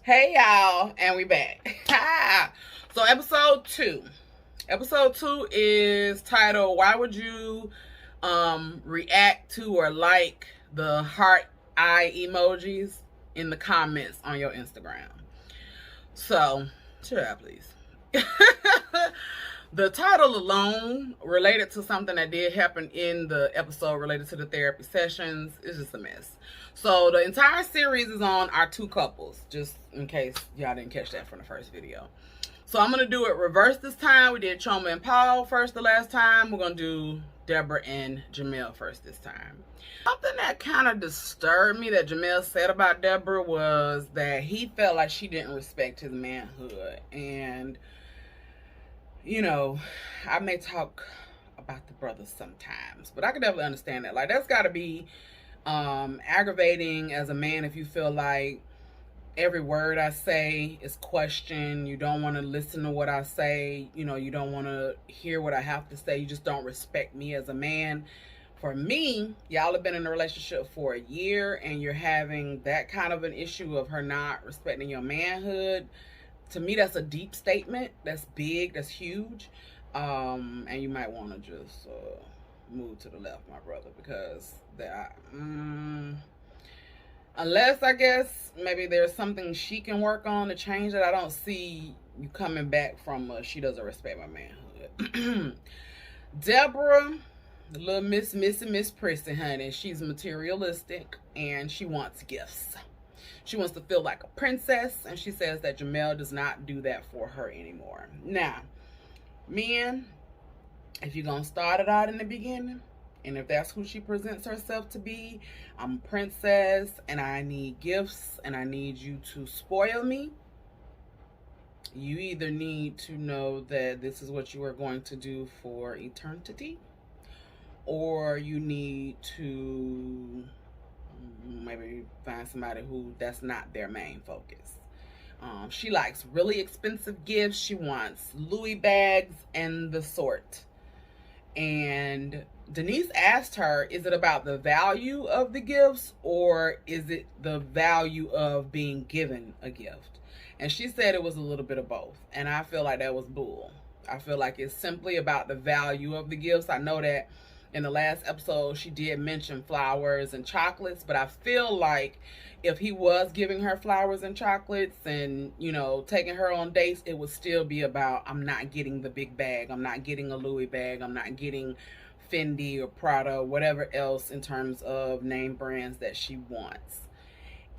Hey y'all, and we back. So episode 2. Episode 2 is titled Why Would You React to or like the heart eye emojis in the comments on your Instagram. So, shut up please. The title alone, related to something that did happen in the episode related to the therapy sessions, is just a mess. So the entire series is on our two couples, just in case y'all didn't catch that from the first video. So I'm going to do it reverse this time. We did Choma and Paul first the last time. We're going to do Deborah and Jamel first this time. Something that kind of disturbed me that Jamel said about Deborah was that he felt like she didn't respect his manhood. And you know, I may talk about the brothers sometimes, but I can definitely understand that. Like, that's got to be aggravating as a man if you feel like every word I say is questioned. You don't want to listen to what I say. You know, you don't want to hear what I have to say. You just don't respect me as a man. For me, y'all have been in a relationship for a year and you're having that kind of an issue of her not respecting your manhood. To me, that's a deep statement. That's big. That's huge. And you might want to just move to the left, my brother, because unless, I guess, maybe there's something she can work on to change it, I don't see you coming back from she doesn't respect my manhood. Deborah, the little Miss Prissy, honey, she's materialistic and she wants gifts. She wants to feel like a princess, and she says that Jamel does not do that for her anymore. Now, men, if you're going to start it out in the beginning, and if that's who she presents herself to be, I'm a princess, and I need gifts, and I need you to spoil me, you either need to know that this is what you are going to do for eternity, or you need to maybe find somebody who that's not their main focus. She likes really expensive gifts. She wants Louis bags and the sort. And Denise asked her, is it about the value of the gifts or is it the value of being given a gift? And she said it was a little bit of both. And I feel like that was bull. I feel like it's simply about the value of the gifts. I know that in the last episode, she did mention flowers and chocolates, but I feel like if he was giving her flowers and chocolates and, you know, taking her on dates, it would still be about, I'm not getting the big bag. I'm not getting a Louis bag. I'm not getting Fendi or Prada or whatever else in terms of name brands that she wants.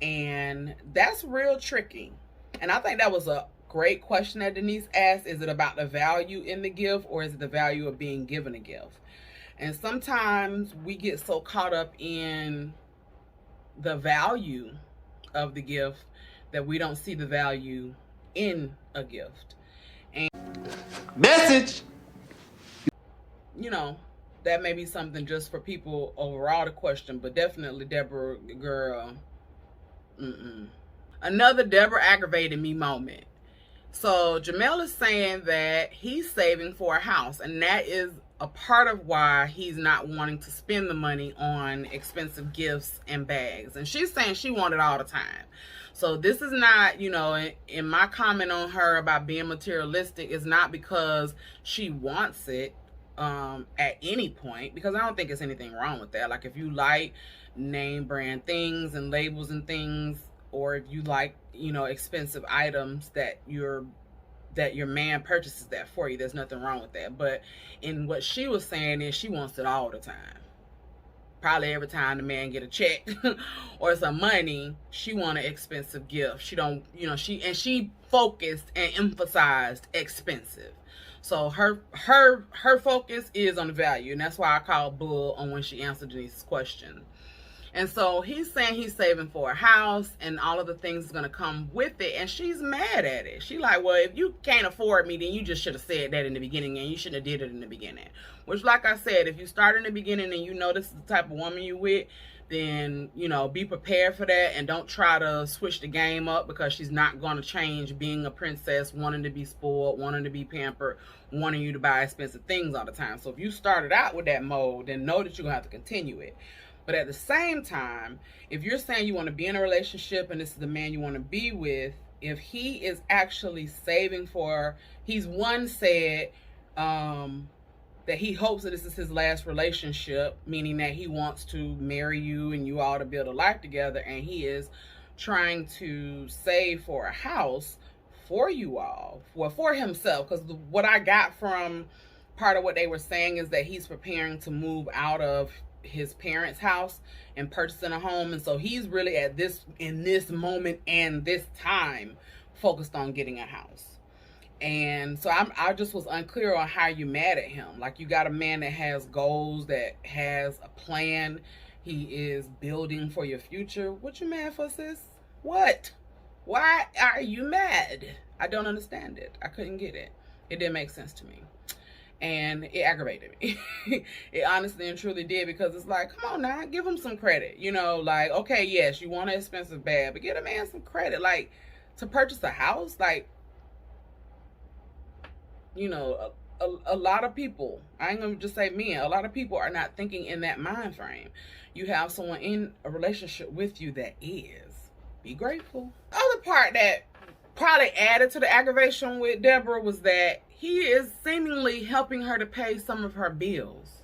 And that's real tricky. And I think that was a great question that Denise asked. Is it about the value in the gift or is it the value of being given a gift? And sometimes we get so caught up in the value of the gift that we don't see the value in a gift. And message, you know, that may be something just for people overall to question, but definitely Deborah, girl, Another Deborah aggravated me moment. So Jamel is saying that he's saving for a house, and that is a part of why he's not wanting to spend the money on expensive gifts and bags. And she's saying she wants it all the time. So this is not, you know, in my comment on her about being materialistic, is not because she wants it at any point, because I don't think there's anything wrong with that. Like, if you like name brand things and labels and things, or if you like, you know, expensive items that your man purchases that for you, there's nothing wrong with that. But in what she was saying is she wants it all the time. Probably every time the man get a check or some money, she want an expensive gift. She don't, you know, she focused and emphasized expensive. So her focus is on the value, and that's why I call bull on when she answered Denise's question. And so he's saying he's saving for a house and all of the things is going to come with it. And she's mad at it. She like, well, if you can't afford me, then you just should have said that in the beginning, and you shouldn't have did it in the beginning. Which, like I said, if you start in the beginning and you know this is the type of woman you with, then, you know, be prepared for that and don't try to switch the game up, because she's not going to change being a princess, wanting to be spoiled, wanting to be pampered, wanting you to buy expensive things all the time. So if you started out with that mode, then know that you're going to have to continue it. But at the same time, if you're saying you want to be in a relationship and this is the man you want to be with, if he is actually saving for, he's one said that he hopes that this is his last relationship, meaning that he wants to marry you and you all to build a life together, and he is trying to save for a house for you all, well, for himself, because what I got from part of what they were saying is that he's preparing to move out of his parents' house and purchasing a home, and so he's really in this moment and this time focused on getting a house. And so I just was unclear on how you mad at him. Like, you got a man that has goals, that has a plan, he is building for your future. What you mad for, sis? What? Why are you mad? I don't understand it. I couldn't get it. It didn't make sense to me. And it aggravated me. It honestly and truly did, because it's like, come on now, give him some credit. You know, like, okay, yes, you want an expensive bag, but get a man some credit. Like, to purchase a house, like, you know, a lot of people, I ain't gonna just say men, a lot of people are not thinking in that mind frame. You have someone in a relationship with you that is. Be grateful. The other part that probably added to the aggravation with Deborah was that he is seemingly helping her to pay some of her bills.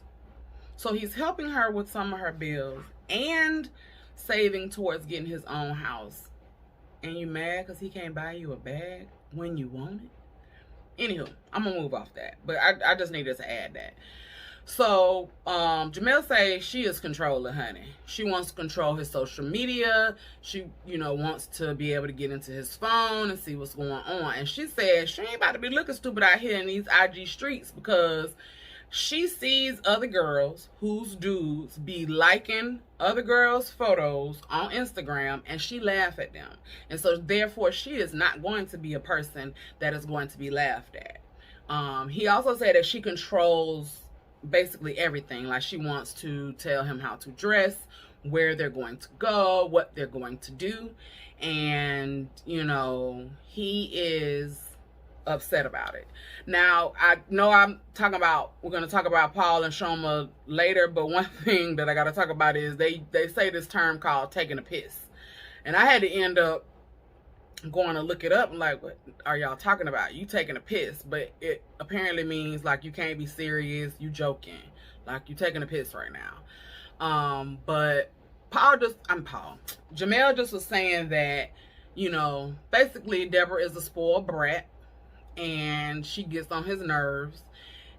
So he's helping her with some of her bills and saving towards getting his own house. And you mad because he can't buy you a bag when you want it? Anywho, I'm gonna move off that, but I just needed to add that. So Jamel say she is controlling, honey. She wants to control his social media. She, you know, wants to be able to get into his phone and see what's going on. And she said she ain't about to be looking stupid out here in these IG streets, because she sees other girls whose dudes be liking other girls' photos on Instagram, and she laugh at them. And so therefore she is not going to be a person that is going to be laughed at. He also said that she controls basically everything. Like, she wants to tell him how to dress, where they're going to go, what they're going to do. And, you know, he is upset about it. Now, I know we're going to talk about Paul and Shoma later, but one thing that I got to talk about is they say this term called taking a piss. And I had to end up going to look it up and like, what are y'all talking about? You taking a piss, but it apparently means like you can't be serious, you joking, like you taking a piss right now. But Jamel just was saying that, you know, basically Deborah is a spoiled brat and she gets on his nerves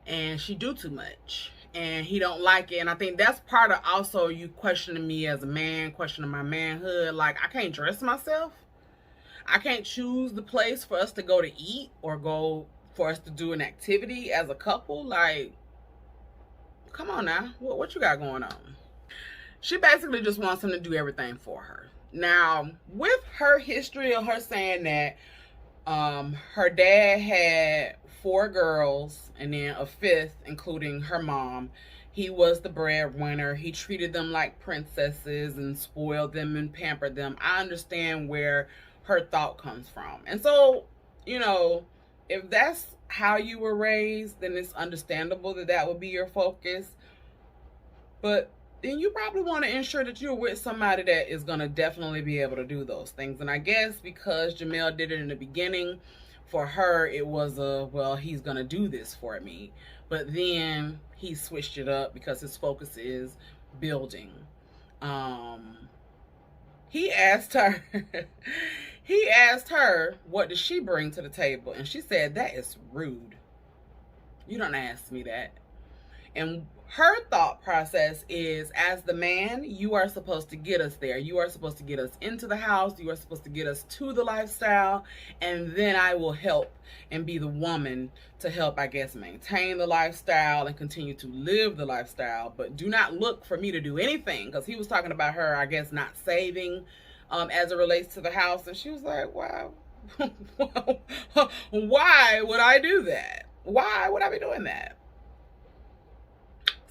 and she do too much and he don't like it. And I think that's part of also you questioning me as a man, questioning my manhood. Like, I can't dress myself. I can't choose the place for us to go to eat or go for us to do an activity as a couple. Like, come on now. What you got going on? She basically just wants him to do everything for her. Now, with her history of her saying that her dad had 4 girls and then a 5th, including her mom. He was the breadwinner. He treated them like princesses and spoiled them and pampered them. I understand where her thought comes from. And so, you know, if that's how you were raised, then it's understandable that that would be your focus. But then you probably want to ensure that you're with somebody that is going to definitely be able to do those things. And I guess because Jamel did it in the beginning, for her, it was well, he's going to do this for me. But then he switched it up because his focus is building. He asked her, what does she bring to the table? And she said, that is rude. You don't ask me that. And her thought process is, as the man, you are supposed to get us there. You are supposed to get us into the house. You are supposed to get us to the lifestyle. And then I will help and be the woman to help, I guess, maintain the lifestyle and continue to live the lifestyle. But do not look for me to do anything. Because he was talking about her, I guess, not saving as it relates to the house. And she was like, wow, why would I do that? Why would I be doing that?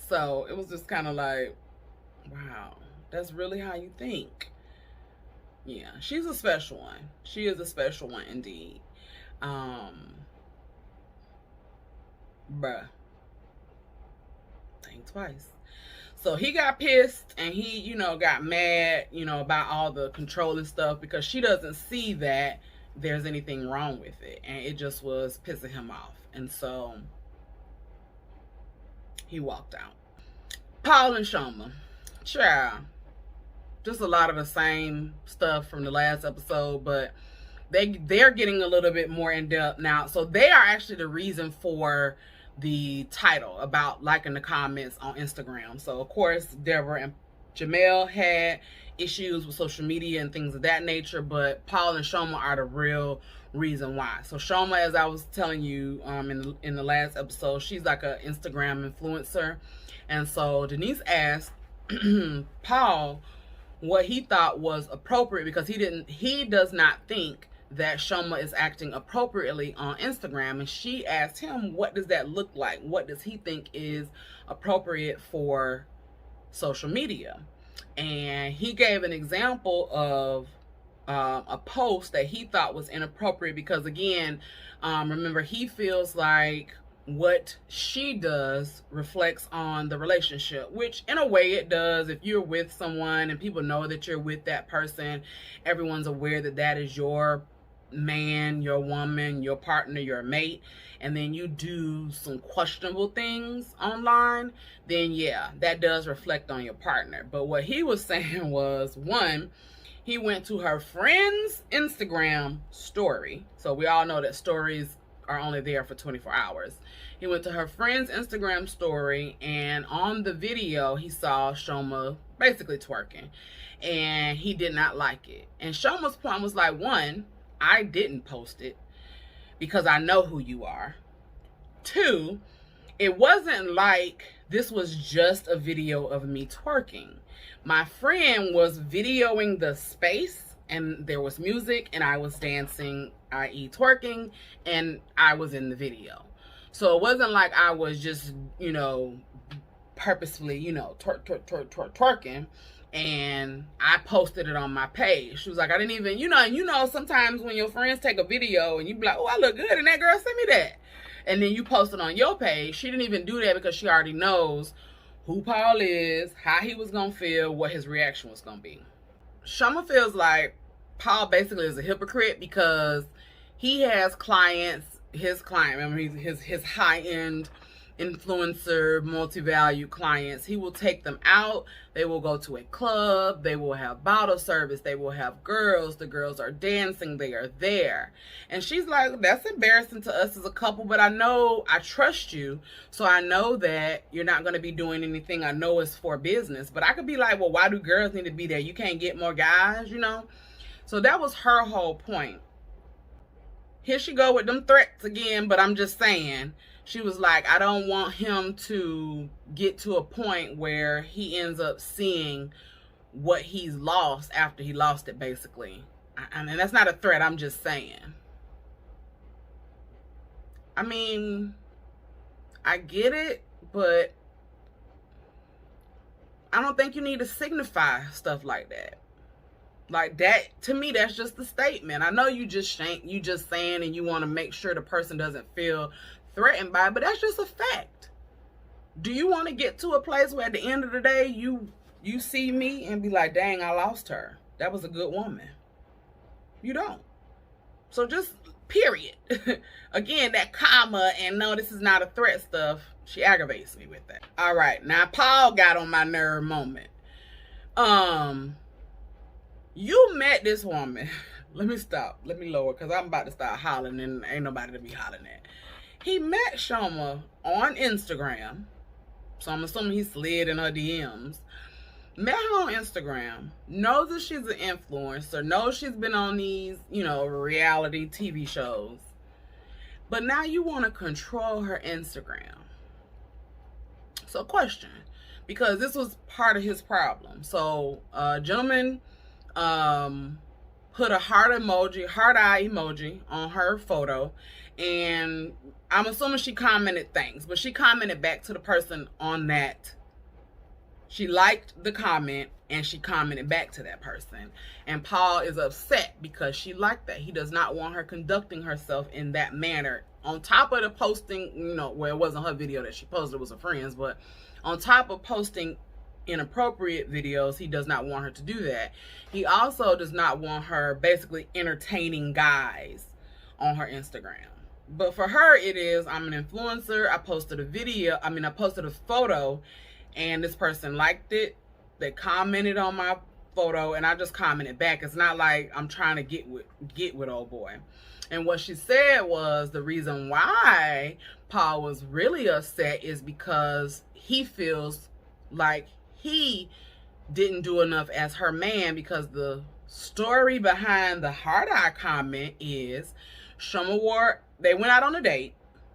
So it was just kind of like, wow, that's really how you think. Yeah, she's a special one. She is a special one indeed. Bruh. Think twice. So he got pissed and he, got mad, about all the controlling stuff because she doesn't see that there's anything wrong with it, and it just was pissing him off. And so he walked out. Paul and Shoma, child, just a lot of the same stuff from the last episode, but they're getting a little bit more in depth now. So they are actually the reason for the title about liking the comments on Instagram. So of course Deborah and Jamel had issues with social media and things of that nature, but Paul and Shoma are the real reason why. So Shoma, as I was telling you in the last episode, she's like an Instagram influencer. And so Denise asked Paul what he thought was appropriate, because he does not think that Shoma is acting appropriately on Instagram. And she asked him, what does that look like? What does he think is appropriate for social media? And he gave an example of a post that he thought was inappropriate, because again, remember, he feels like what she does reflects on the relationship, which in a way it does. If you're with someone and people know that you're with that person, everyone's aware that that is your man, your woman, your partner, your mate, and then you do some questionable things online, then yeah, that does reflect on your partner. But what he was saying was, one, he went to her friend's Instagram story. So we all know that stories are only there for 24 hours. He went to her friend's Instagram story, and on the video he saw Shoma basically twerking, and he did not like it. And Shoma's point was like, one, I didn't post it because I know who you are. Two, it wasn't like this was just a video of me twerking. My friend was videoing the space, and there was music, and I was dancing, i.e. twerking, and I was in the video. So it wasn't like I was just, purposefully, twerking, and I posted it on my page. She was like, I didn't even, sometimes when your friends take a video and you be like, oh, I look good, and that girl sent me that, and then you post it on your page. She didn't even do that because she already knows who Paul is, how he was going to feel, what his reaction was going to be. Shoma feels like Paul basically is a hypocrite because he has clients, remember, his high-end influencer, multi-value clients. He will take them out. They will go to a club. They will have bottle service. They will have girls. The girls are dancing. They are there. And she's like, that's embarrassing to us as a couple, but I know, I trust you, so I know that you're not going to be doing anything I know is for business. But I could be like, well, why do girls need to be there? You can't get more guys, So that was her whole point. Here she go with them threats again, but I'm just saying, she was like, I don't want him to get to a point where he ends up seeing what he's lost after he lost it, basically. And that's not a threat, I'm just saying. I mean, I get it, but I don't think you need to signify stuff like that. Like that, to me, that's just a statement. I know you just saying, and you want to make sure the person doesn't feel threatened by it, but that's just a fact. Do you want to get to a place where at the end of the day you see me and be like, dang, I lost her, that was a good woman? You don't. So just period. Again, that comma and no, this is not a threat stuff, she aggravates me with that. All right, now Paul got on my nerve moment. You met this woman. Let me lower, because I'm about to start hollering and ain't nobody to be hollering at. He met Shoma on Instagram, so I'm assuming he slid in her DMs. Met her on Instagram, knows that she's an influencer, knows she's been on these, reality TV shows. But now you want to control her Instagram. So question, because this was part of his problem. So gentleman put a heart eye emoji on her photo, and I'm assuming she commented things, but she commented back to the person on that. She liked the comment and she commented back to that person, and Paul is upset because she liked that. He does not want her conducting herself in that manner. On top of the posting, well, it wasn't her video that she posted, it was her friends, but on top of posting inappropriate videos, he does not want her to do that. He also does not want her basically entertaining guys on her Instagram. But for her, it is, I'm an influencer. I posted a photo, and this person liked it. They commented on my photo, and I just commented back. It's not like I'm trying to get with old boy. And what she said was the reason why Paul was really upset is because he feels like he didn't do enough as her man, because the story behind the hard eye comment is they went out on a date.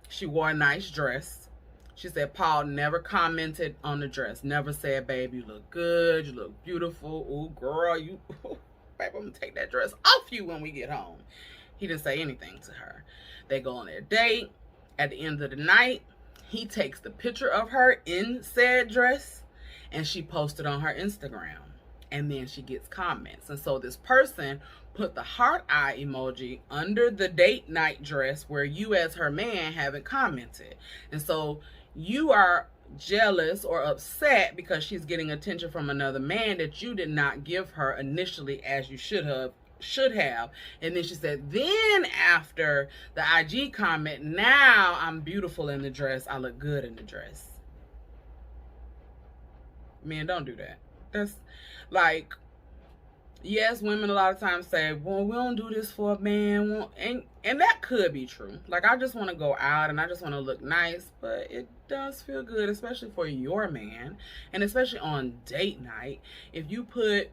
She wore a nice dress. She said Paul never commented on the dress, never said, babe, you look good, you look beautiful, ooh, girl, babe, I'm gonna take that dress off you when we get home. He didn't say anything to her. They go on their date. At the end of the night, he takes the picture of her in said dress, and she posted on her Instagram. And then she gets comments. And so this person put the heart eye emoji under the date night dress where you as her man haven't commented. And so you are jealous or upset because she's getting attention from another man that you did not give her initially as you should have. And then she said, then after the IG comment, now I'm beautiful in the dress, I look good in the dress. Man, don't do that. That's like, yes, women a lot of times say, well, we don't do this for a man, and that could be true. Like, I just want to go out and I just want to look nice, but it does feel good, especially for your man, and especially on date night, if you put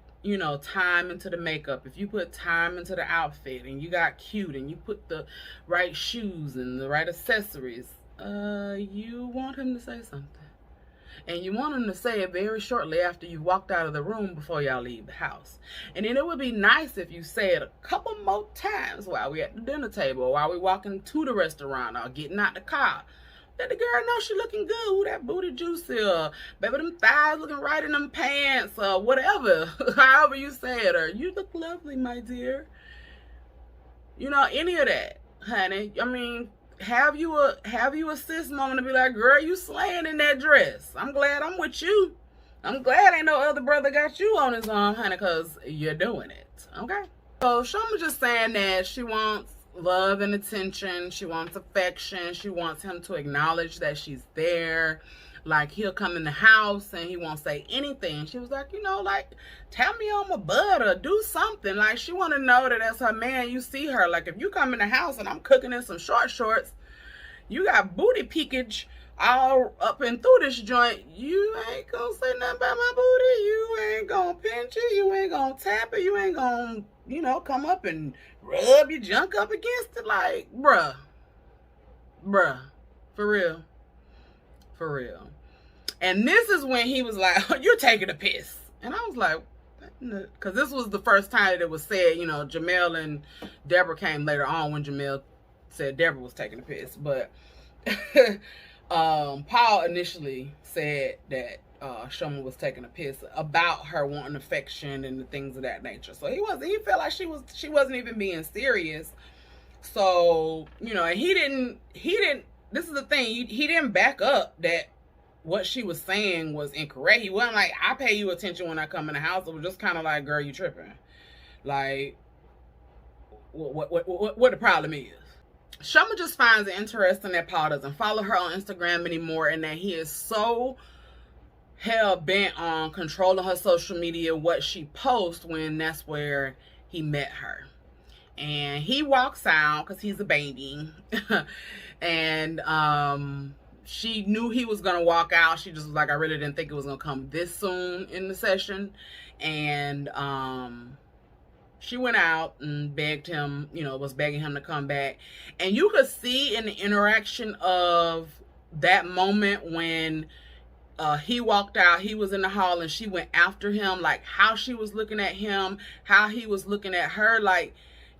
time into the makeup, if you put time into the outfit, and you got cute, and you put the right shoes and the right accessories, you want him to say something. And you want him to say it very shortly after you walked out of the room before y'all leave the house. And then it would be nice if you say it a couple more times while we're at the dinner table, or while we're walking to the restaurant, or getting out the car. Let the girl know she looking good. Ooh, that booty juicy. Baby, them thighs looking right in them pants. Whatever. However you say it. Or, you look lovely, my dear. Any of that, honey. I mean, have you a sis moment to be like, girl, you slaying in that dress. I'm glad I'm with you. I'm glad ain't no other brother got you on his arm, honey, because you're doing it. Okay? So, Shoma just saying that she wants love and attention. She wants affection. She wants him to acknowledge that she's there. Like, he'll come in the house and he won't say anything. She was like, like, tap me on my butt or do something. Like, she want to know that as her man, you see her. Like, if you come in the house and I'm cooking in some short shorts, you got booty peekage all up and through this joint, you ain't gonna say nothing about my booty. You ain't gonna pinch it. You ain't gonna tap it. You ain't gonna, come up and rub your junk up against it. Like, bruh, for real. And this is when he was like, you're taking a piss. And I was like, because this was the first time that it was said, Jamel and Deborah came later on when Jamel said Deborah was taking a piss. But Paul initially said that Shoma was taking a piss about her wanting affection and the things of that nature. So he felt like she wasn't even being serious. So, and he didn't, this is the thing, he didn't back up that what she was saying was incorrect. He wasn't like, I pay you attention when I come in the house. It was just kind of like, girl, you tripping. Like, what the problem is. Shoma just finds it interesting that Paul doesn't follow her on Instagram anymore, and that he is so hell-bent on controlling her social media, what she posts, when that's where he met her. And he walks out because he's a baby. And she knew he was going to walk out. She just was like, I really didn't think it was going to come this soon in the session. And she went out and begged him, was begging him to come back. And you could see in the interaction of that moment when he walked out, he was in the hall and she went after him, like how she was looking at him, how he was looking at her. Like,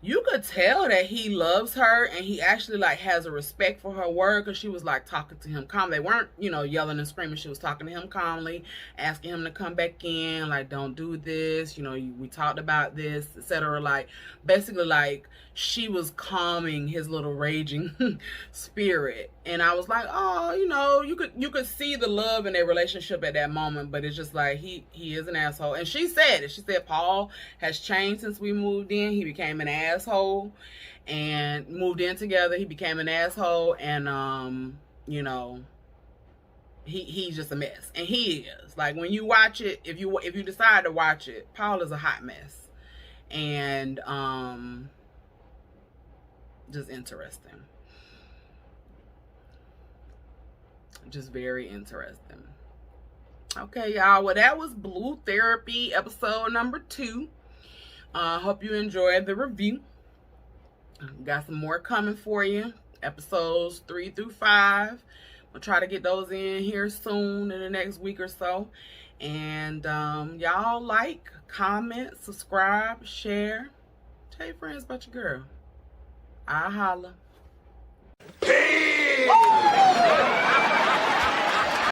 you could tell that he loves her and he actually like has a respect for her word, because she was like talking to him calmly. They weren't, you know, yelling and screaming. She was talking to him calmly, asking him to come back in, like, don't do this, you know, we talked about this, etc. Like, basically, like, she was calming his little raging spirit. And I was like, oh, you know, you could see the love in their relationship at that moment. But it's just like he is an asshole. And she said it. She said Paul has changed since we moved in. He became an asshole, and moved in together. He became an asshole, and you know, he's just a mess. And he is. Like, when you watch it, if you decide to watch it, Paul is a hot mess. And just interesting. Just very interesting. Okay, y'all. Well, that was Blue Therapy episode number 2. Hope you enjoyed the review. Got some more coming for you. Episodes 3 through 5. We'll try to get those in here soon, in the next week or so. And y'all like, comment, subscribe, share. Tell your friends about your girl. I holla.